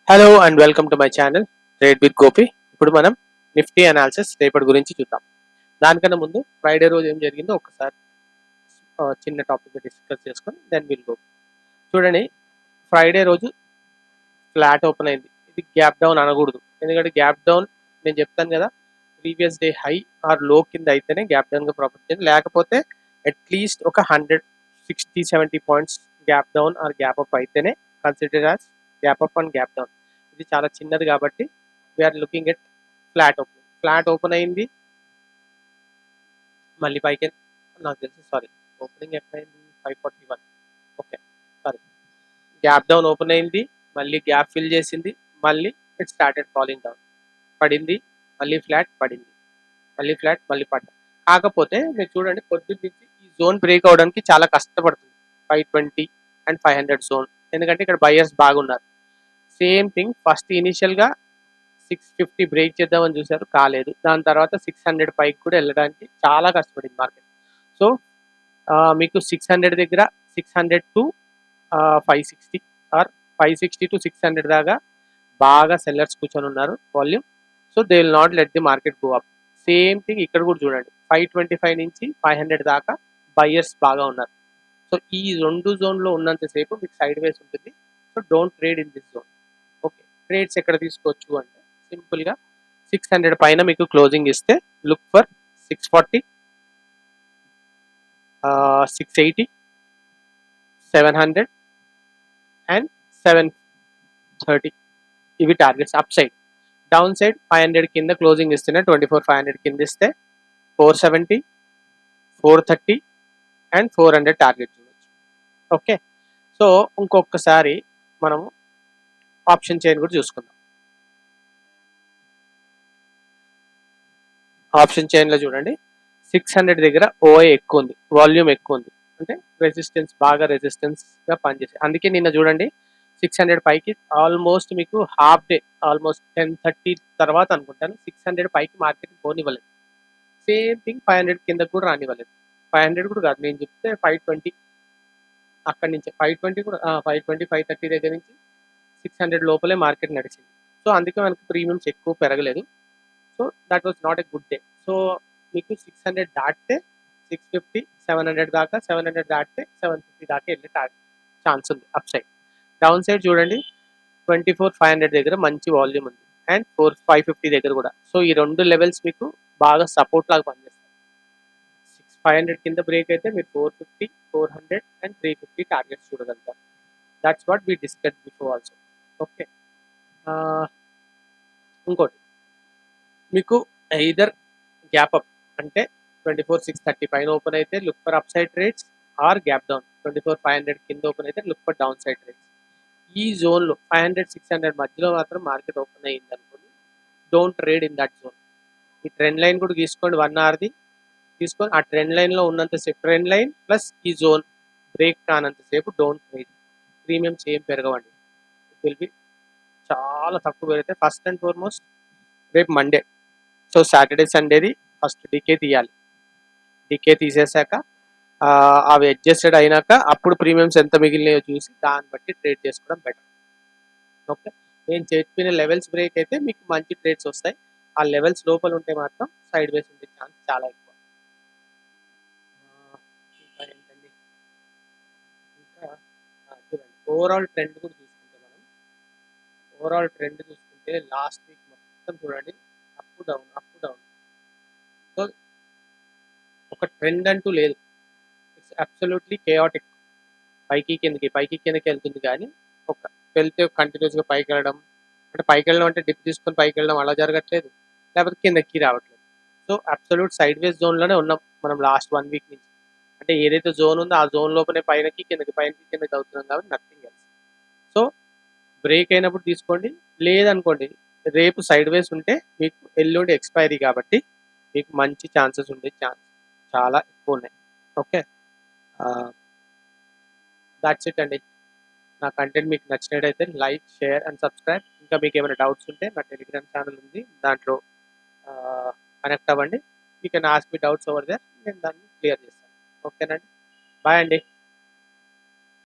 Hello and welcome to my channel trade with Gopi. ఇప్పుడు మనం Nifty analysis రేపటి గురించి చూద్దాం. దానికన్నా ముందు ఫ్రైడే రోజు ఏం జరిగిందో ఒకసారి చిన్న టాపిక్ డిస్కస్ చేసుకొని దెన్ విల్ గో. చూడండి, ఫ్రైడే రోజు ఫ్లాట్ ఓపెన్ అయింది. ఇది గ్యాప్ డౌన్ అనకూడదు, ఎందుకంటే గ్యాప్ డౌన్ నేను చెప్తాను కదా, previous day high are low కింద అయితేనే గ్యాప్ డౌన్గా ప్రాపర్టీ, లేకపోతే అట్లీస్ట్ ఒక 160-70 points gap down or gap up అయితేనే consider as gap up and gap down. ఇది చాలా చిన్నది కాబట్టి we're looking at flat open అయింది, మళ్ళీ పైకి నాకు తెలిసి సారీ ఓపెనింగ్ ఎక్కడైంది 541. Okay, sorry, gap down open అయింది, మళ్ళీ గ్యాప్ ఫిల్ చేసింది, మళ్ళీ ఇట్ స్టార్టెడ్ ఫాలింగ్ డౌన్, పడింది, మళ్ళీ ఫ్లాట్, పడింది, మళ్ళీ ఫ్లాట్, మళ్ళీ పడ్డ. కాకపోతే మీరు చూడండి, పొద్దున్న నుంచి ఈ జోన్ బ్రేక్ అవడానికి చాలా కష్టపడుతుంది, 520 అండ్ 500 జోన్, ఎందుకంటే ఇక్కడ బయర్స్ బాగున్నారు. సేమ్ థింగ్ ఫస్ట్ ఇనిషియల్గా 650 బ్రేక్ చేద్దామని చూశారు, కాలేదు. దాని తర్వాత 600 పైకి కూడా వెళ్ళడానికి చాలా కష్టపడింది మార్కెట్. సో మీకు 600 దగ్గర 600 టు 560 ఆర్ 560 టు 600 దాకా బాగా సెల్లర్స్ కూర్చొని ఉన్నారు volume. So they will not let the market go up. Same thing ఇక్కడ కూడా చూడండి, 525 నుంచి 500 దాకా బయర్స్ బాగా ఉన్నారు. సో ఈ రెండు జోన్లో ఉన్నంతసేపు మీకు సైడ్ వేస్ ఉంటుంది. So don't trade in this zone. Okay, trades ఎక్కడ తీసుకోవచ్చు అంటే సింపుల్గా 600 పైన మీకు క్లోజింగ్ ఇస్తే లుక్ ఫర్ 640, 680, 700 అండ్ 730. ఇవి targets up side. Down side 500 కింద క్లోజింగ్ ఇస్తేనే 24,500 కింద ఇస్తే 470, 430 అండ్ 400 టార్గెట్ చూడవచ్చు. ఓకే, సో ఇంకొకసారి మనము ఆప్షన్ చైన్ కూడా చూసుకుందాం. ఆప్షన్ చైన్లో చూడండి, 600 దగ్గర ఓఐ ఎక్కువ ఉంది, వాల్యూమ్ ఎక్కువ ఉంది, అంటే రెసిస్టెన్స్ బాగా రెసిస్టెన్స్గా పనిచేసి. అందుకే నిన్న చూడండి 600 పైకి ఆల్మోస్ట్ మీకు హాఫ్ డే, ఆల్మోస్ట్ 10:30 తర్వాత అనుకుంటాను 600 పైకి మార్కెట్ పోనివ్వలేదు. సేమ్ థింగ్ 500 కిందకు కూడా రానివ్వలేదు. 500 కూడా కాదు, నేను చెప్తే 520 అక్కడి నుంచి 520 కూడా 520, 530 దగ్గర నుంచి 600 లోపలే మార్కెట్ నడిచింది. సో అందుకే మనకి ప్రీమియమ్స్ ఎక్కువ పెరగలేదు. So that was not a good day. So మీకు 600 దాటితే 650, 700 దాకా, 700 దాటితే 750 దాకా వెళ్ళే ఛాన్స్ ఉంది అప్ సైడ్. డౌన్ సైడ్ చూడండి 24,500 దగ్గర మంచి వాల్యూమ్ ఉంది, అండ్ 550 దగ్గర కూడా. సో ఈ రెండు లెవెల్స్ మీకు బాగా సపోర్ట్ లాగా పనిచేస్తాయి. 500 కింద బ్రేక్ అయితే మీరు 450, 400 అండ్ 350 టార్గెట్స్ చూడగలుగుతారు. That's what we discuss before also. Okay, ఇంకోటి మీకు ఎయిదర్ గ్యాప్ అప్ అంటే 24,630 పైన ఓపెన్ అయితే look for upside trades, or gap down 24,500 కింద ఓపెన్ అయితే look for downside trades. ఈ జోన్లో 500, 600 మధ్యలో మాత్రం మార్కెట్ ఓపెన్ అయ్యింది అనుకోండి, don't trade in that zone. ఈ ట్రెండ్ లైన్ కూడా తీసుకోండి, 1 అవర్ది తీసుకొని ఆ ట్రెండ్ లైన్లో ఉన్నంతసేపు, ట్రెండ్ లైన్ ప్లస్ ఈ జోన్ బ్రేక్ కానంతసేపు డోంట్ ట్రేడ్. ప్రీమియమ్స్ ఏం పెరగవండి, ఇట్ విల్ బి చాలా తక్కువ పెరిగితే. ఫస్ట్ అండ్ ఫార్మోస్ట్ రేపు మండే, సో సాటర్డే సండేది ఫస్ట్ డికే తీయాలి. డికే తీసేసాక అవి అడ్జస్టెడ్ అయినాక అప్పుడు ప్రీమియమ్స్ ఎంత మిగిలినాయో చూసి దాన్ని బట్టి ట్రేడ్ చేసుకోవడం బెటర్. ఓకే, నేను చెప్పిన లెవెల్స్ బ్రేక్ అయితే మీకు మంచి ట్రేడ్స్ వస్తాయి. ఆ లెవెల్స్ లోపల ఉంటే మాత్రం సైడ్ వేస్ ఉండే ఛాన్స్ చాలా ఎక్కువ. ఇంకా ఏంటండి, ఇంకా చూడండి ఓవరాల్ ట్రెండ్ కూడా చూసుకుంటే, మనం ఓవరాల్ ట్రెండ్ చూసుకుంటే లాస్ట్ వీక్ మొత్తం చూడండి up down, up down. So ఒక ట్రెండ్ అంటూ లేదు, ఇట్స్ అబ్సల్యూట్లీ కేయాటిక్. పైకి కిందకి వెళ్తుంది, కానీ ఒక వెళ్తే కంటిన్యూస్గా పైకి వెళ్ళడం, అంటే పైకి వెళ్ళడం అంటే డిప్ తీసుకొని పైకి వెళ్ళడం అలా జరగట్లేదు, లేకపోతే కిందకి రావట్లేదు. సో అబ్సల్యూట్ సైడ్ వేస్ జోన్లోనే ఉన్నాం మనం లాస్ట్ 1 వీక్ నుంచి. అంటే ఏదైతే జోన్ ఉందో ఆ జోన్ లోపలే పైనకి కిందకి అవుతున్నాం, కాబట్టి నథింగ్ ఎల్స్. సో బ్రేక్ అయినప్పుడు తీసుకోండి, లేదనుకోండి రేపు సైడ్ వేస్ ఉంటే మీకు ఎల్లుండి ఎక్స్పైరీ కాబట్టి మీకు మంచి ఛాన్సెస్ ఉండే ఛాన్స్ చాలా ఎక్కువ ఉన్నాయి. ఓకే, దాట్స్ ఇట్ అండి. నా కంటెంట్ మీకు నచ్చినట్టయితే లైక్, షేర్ అండ్ సబ్స్క్రైబ్. ఇంకా మీకు ఏమైనా డౌట్స్ ఉంటే నా టెలిగ్రామ్ ఛానల్ ఉంది, దాంట్లో కనెక్ట్ అవ్వండి. You can ask me doubts over there, నేను దాన్ని క్లియర్ చేస్తాను. ఓకేనండి, బాయ్ అండి.